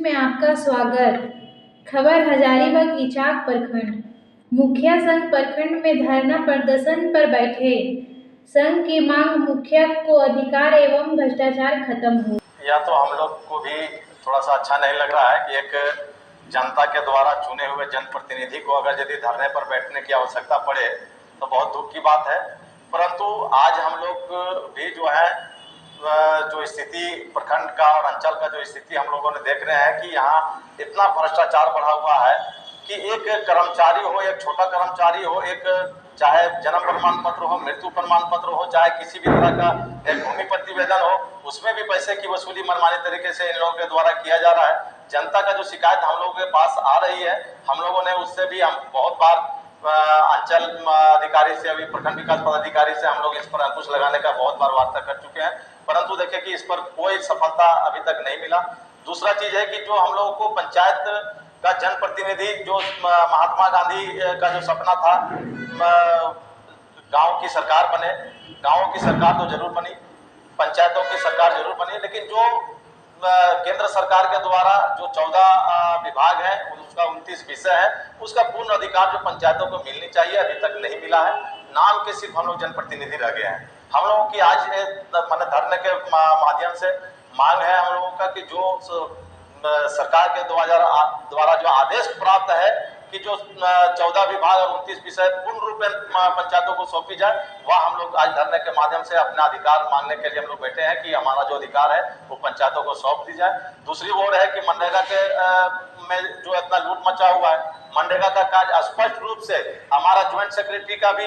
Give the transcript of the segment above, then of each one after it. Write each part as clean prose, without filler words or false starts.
में आपका स्वागत। खबर हजारीबाग इचाक प्रखंड। मुखिया संघ प्रखंड में धरना प्रदर्शन पर बैठे। संघ की मांग मुखिया को अधिकार एवं भ्रष्टाचार खत्म हो। या तो हम लोग को भी थोड़ा सा अच्छा नहीं लग रहा है कि एक जनता के द्वारा चुने हुए जनप्रतिनिधि को अगर यदि धरने पर बैठने की आवश्यकता पड़े तो बहुत दुख की बात है। परंतु आज हम लोग भी जो है जो स्थिति प्रखंड का और अंचल का जो स्थिति हम लोगों ने देख रहे हैं कि यहाँ इतना भ्रष्टाचार बढ़ा हुआ है कि एक कर्मचारी हो, एक छोटा कर्मचारी हो, एक चाहे जन्म प्रमाण पत्र हो, मृत्यु प्रमाण पत्र हो, चाहे किसी भी तरह का एक भूमि प्रतिवेदन हो, उसमें भी पैसे की वसूली मनमानी तरीके से इन लोगों के द्वारा किया जा रहा है। जनता का जो शिकायत हम लोगों के पास आ रही है, हम लोगों ने उससे भी हम बहुत बार अंचल अधिकारी से, अभी प्रखंड विकास पदाधिकारी से हम लोग इस पर अंकुश लगाने का बहुत बार वार्ता कर चुके हैं, परंतु देखिए कि इस पर कोई सफलता अभी तक नहीं मिला। दूसरा चीज है कि जो हम लोगों को पंचायत का जनप्रतिनिधि, जो महात्मा गांधी का जो सपना था, गांव की सरकार बने, गांवों की सरकार तो जरूर बनी, पंचायतों की सरकार जरूर बनी, लेकिन जो केंद्र सरकार के द्वारा जो 14 विभाग है, उसका 29 विषय है, उसका पूर्ण अधिकार जो पंचायतों को मिलनी चाहिए अभी तक नहीं मिला है। नाम के सिर्फ हम लोग जनप्रतिनिधि रह गए हैं। हम लोगों की आज माने धरने के माध्यम से मांग है हम लोगों का कि जो सरकार के द्वारा जो आदेश प्राप्त है कि जो 14 विभाग और 29 विषय पूर्ण रूप में पंचायतों को सौंपी जाए, वह हम लोग आज धरने के माध्यम से अपना अधिकार मांगने के लिए हम लोग बैठे हैं कि हमारा जो अधिकार है वो पंचायतों को सौंप दी जाए। दूसरी ओर है कि मनरेगा के में जो इतना लूट मचा हुआ है, मनरेगा का कार्य स्पष्ट रूप से हमारा ज्वाइंट सेक्रेटरी का भी,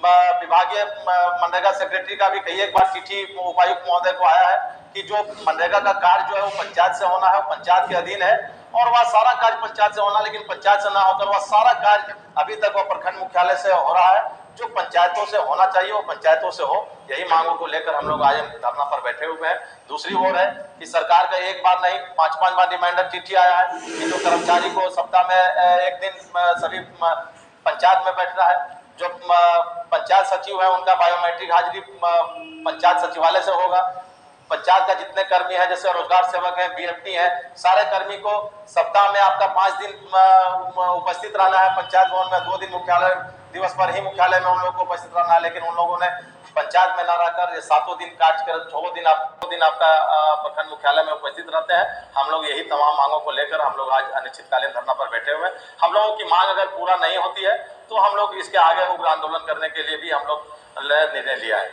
विभागीय मनरेगा सेक्रेटरी का भी कई एक बार चिट्ठी उपायुक्त महोदय को आया है कि जो मनरेगा का कार्य जो है वो पंचायत से होना है, पंचायत के अधीन है, और वह सारा कार्य पंचायत से होना, लेकिन पंचायत से ना होकर वह सारा कार्य अभी तक वह प्रखंड मुख्यालय से हो रहा है। जो पंचायतों से होना चाहिए वो पंचायतों से हो, यही मांगों को लेकर हम लोग आज धरना पर बैठे हुए हैं। दूसरी ओर है कि सरकार का एक बार नहीं 5-5 बार रिमाइंडर चिट्ठी आया है कि जो कर्मचारी को सप्ताह में एक दिन सभी पंचायत में बैठना है, जो पंचायत सचिव है उनका बायोमेट्रिक हाजिरी पंचायत सचिवालय से होगा। पंचायत का जितने कर्मी हैं, जैसे रोजगार सेवक हैं, बीएफटी हैं, सारे कर्मी को सप्ताह में आपका 5 दिन उपस्थित रहना है पंचायत भवन में, 2 दिन मुख्यालय दिवस पर ही मुख्यालय में उन लोगों को उपस्थित रहना है, लेकिन उन लोगों ने पंचायत में न रहकर ये 7 दिन कार्य कर 6 दिन आपका प्रखंड मुख्यालय में उपस्थित रहते हैं। हम लोग यही तमाम मांगों को लेकर हम लोग आज अनिश्चितकालीन धरना पर बैठे हुए हैं। हम लोगों की मांग अगर पूरा नहीं होती है तो हम लोग इसके आगे उग्र आंदोलन करने के लिए भी हम लोग निर्णय लिया है।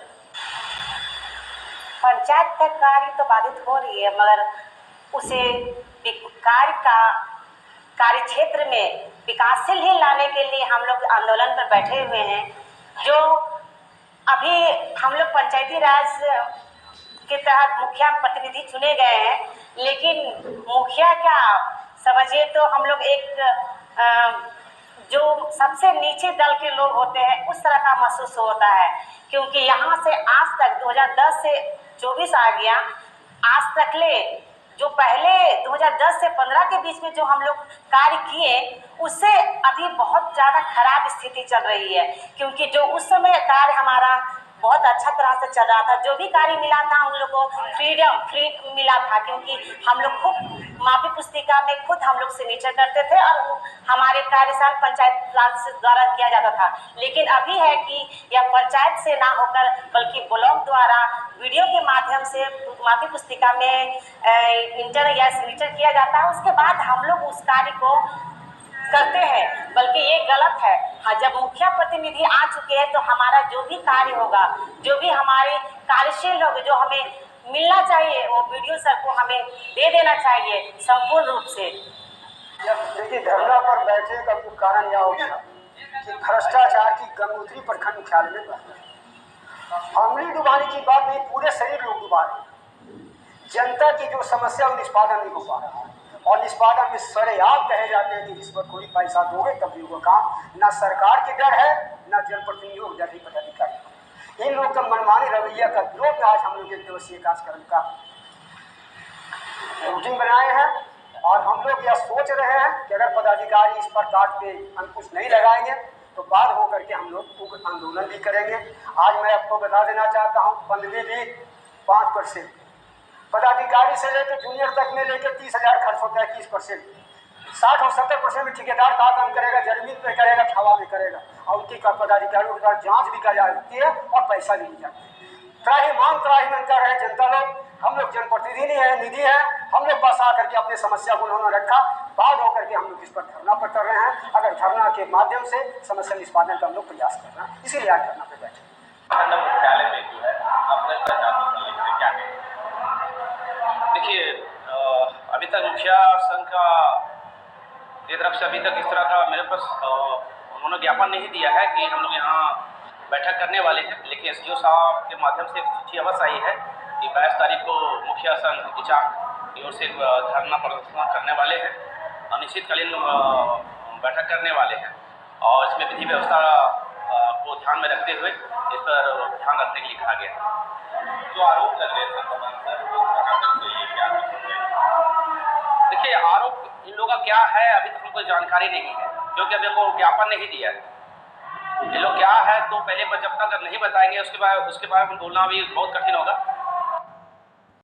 पंचायत का कार्य तो बाधित हो रही है, मगर उसे कार्य क्षेत्र में विकासशील ही लाने के लिए हम लोग आंदोलन पर बैठे हुए हैं। जो अभी हम लोग पंचायती राज के तहत मुखिया प्रतिनिधि चुने गए हैं, लेकिन मुखिया क्या समझिए तो हम लोग एक जो सबसे नीचे दल के लोग होते हैं उस तरह का महसूस होता है, क्योंकि यहाँ से आज तक 2010 से 24 आ गया, आज तक ले जो पहले 2010 से 15 के बीच में जो हम लोग कार्य किए उससे अभी बहुत ज़्यादा खराब स्थिति चल रही है, क्योंकि जो उस समय कार्य हमारा बहुत अच्छा तरह से चल रहा था, जो भी कार्य मिला था हम लोग को फ्री मिला था, क्योंकि हम लोग खुद माफी पुस्तिका में खुद हम लोग सिग्नेचर करते थे और हमारे कार्यशाल पंचायत राज द्वारा किया जाता था। लेकिन अभी है कि यह पंचायत से ना होकर बल्कि ब्लॉक द्वारा वीडियो के माध्यम से माफी पुस्तिका में इंटर या सिग्नेचर किया जाता है, उसके बाद हम लोग उस कार्य को करते हैं, बल्कि ये गलत है। हाँ, जब मुखिया प्रतिनिधि आ चुके हैं तो हमारा जो भी कार्य होगा, जो भी हमारे कार्यशील होगा, जो हमें मिलना चाहिए वो वीडियो सर को हमें दे देना चाहिए संपूर्ण रूप से। देखिए, धरना पर बैठे का कुछ कारण यह होगा कि भ्रष्टाचार की गंगोत्री प्रखंड मुख्यालय में बढ़ रही। अमली डुबाने की बात नहीं, पूरे शरीर लोग डुबा रहे। जनता की जो समस्या निष्पादन नहीं हो पा रहा है, और निष्पादन में सरेआम कहे जाते हैं कि रिश्वत कोई पैसा दोगे तभी होगा काम। ना सरकार के डर है, ना जनप्रतिनिधियों के डर ही पदाधिकारी। इन लोग का मनमानी रवैया का विरोध आज हम लोग एक दिवसीय कार्यक्रम का रूटीन बनाए हैं, और हम लोग यह सोच रहे हैं कि अगर पदाधिकारी इस पर काट पे अंकुश नहीं लगाएंगे तो बाद होकर के हम लोग उग्र आंदोलन भी करेंगे। आज मैं आपको बता देना चाहता हूँ, 15वीं भी 5% पदाधिकारी से लेकर जूनियर तक में लेकर 30,000 खर्च होता है 21%। 60 और 70% में ठेकेदार का काम करेगा, जमीन पे करेगा, हवा में करेगा, और उनकी पदाधिकारियों के साथ जांच भी की जाती है और पैसा भी ली जाती है। त्राहिमाम त्राहिमाम कर रहे जनता लोग। हम लोग जनप्रतिनिधि है, निधि है, हम लोग पास आकर के अपनी समस्या को उन्होंने रखा, बाद होकर के हम लोग इस पर धरना पर कर रहे हैं। अगर धरना के माध्यम से समस्या निष्पादन का हम लोग प्रयास कर रहे हैं, इसीलिए आज धरना पर बैठे। मुख्यालय में जो है अपने क्या है, देखिए अभी तक मुखिया संघ का की तरफ से अभी तक इस तरह का मेरे पास उन्होंने ज्ञापन नहीं दिया है कि हम लोग यहाँ बैठक करने वाले हैं, लेकिन एसडीओ साहब के माध्यम से एक चिट्ठी अवश्य आई है कि 22 तारीख को मुखिया संघ इचाक की ओर से धरना प्रदर्शन करने वाले हैं, अनिश्चितकालीन बैठक करने वाले हैं, और इसमें विधि व्यवस्था को ध्यान में रखते हुए इस पर ध्यान रखने के लिए कहा गया है। जो आरोप लग रहे हैं देखिए, आरोप इन लोगों का क्या है अभी तक हमको जानकारी नहीं है, क्योंकि अभी हमको ज्ञापन नहीं दिया है। ये लोग क्या है तो पहले जब तक नहीं बताएंगे उसके बाद में बोलना भी बहुत कठिन होगा।